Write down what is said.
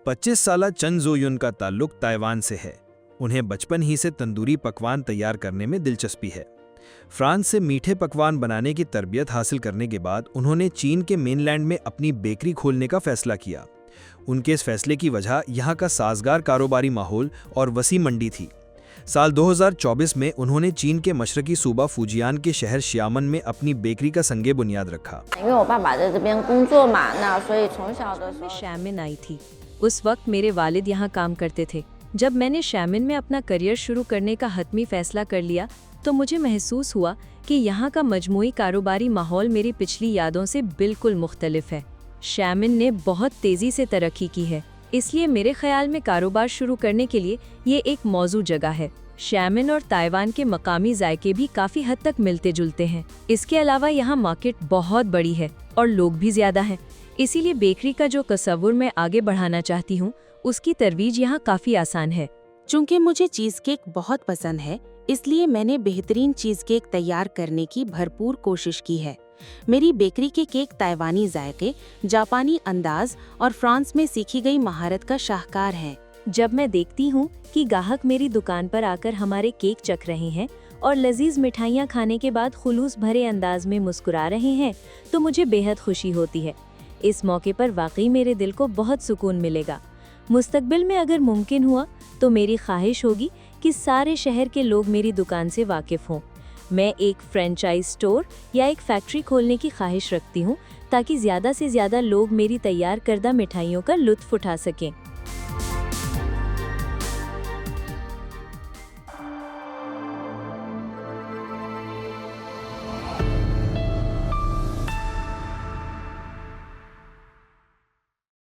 25 साला चन जोयुन का ताल्लुक ताइवान से है। उन्हें बचपन ही से तंदूरी पकवान तैयार करने में दिलचस्पी है। फ्रांस से मीठे पकवान बनाने की तरबियत हासिल करने के बाद उन्होंने चीन के मेनलैंड में अपनी बेकरी खोलने का फैसला किया। उनके इस फैसले की वजह यहाँ का साजगार कारोबारी माहौल और वसी मंडी थी। साल 2024 में उन्होंने चीन के मशरकी सूबा फुजियान के शहर शियामन में अपनी बेकरी का संगे बुनियाद रखा। मैं शैमिन आई थी। उस वक्त मेरे वालिद यहाँ काम करते थे। जब मैंने शैमिन में अपना करियर शुरू करने का हतमी फैसला कर लिया तो मुझे महसूस हुआ कि यहाँ का मजमूई कारोबारी माहौल मेरी पिछली यादों से बिल्कुल मुख्तलिफ है। शैमिन ने बहुत तेज़ी से तरक्की की है, इसलिए मेरे ख्याल में कारोबार शुरू करने के लिए ये एक मौजू जगह है। शैमिन और ताइवान के मकामी जायके भी काफ़ी हद तक मिलते जुलते हैं। इसके अलावा यहाँ मार्केट बहुत बड़ी है और लोग भी ज़्यादा हैं, इसीलिए बेकरी का जो तस्वुर मैं आगे बढ़ाना चाहती हूँ उसकी तरवीज यहाँ काफ़ी आसान है। चूँकि मुझे चीज़ केक बहुत पसंद है, इसलिए मैंने बेहतरीन चीज़ केक तैयार करने की भरपूर कोशिश की है। मेरी बेकरी के केक ताइवानी जायके, जापानी अंदाज और फ्रांस में सीखी गई महारत का शाहकार हैं। जब मैं देखती हूँ कि ग्राहक मेरी दुकान पर आकर हमारे केक चख रहे हैं और लजीज मिठाइयाँ खाने के बाद खुलूस भरे अंदाज में मुस्कुरा रहे हैं, तो मुझे बेहद खुशी होती है। इस मौके पर वाकई मेरे दिल को बहुत सुकून मिलेगा। मुस्तकबिल में अगर मुमकिन हुआ तो मेरी ख्वाहिश होगी कि सारे शहर के लोग मेरी दुकान से वाकिफ़ हों। मैं एक फ्रेंचाइज स्टोर या एक फैक्ट्री खोलने की ख्वाहिश रखती हूँ ताकि ज़्यादा से ज़्यादा लोग मेरी तैयार करदा मिठाइयों का लुत्फ़ उठा सकें।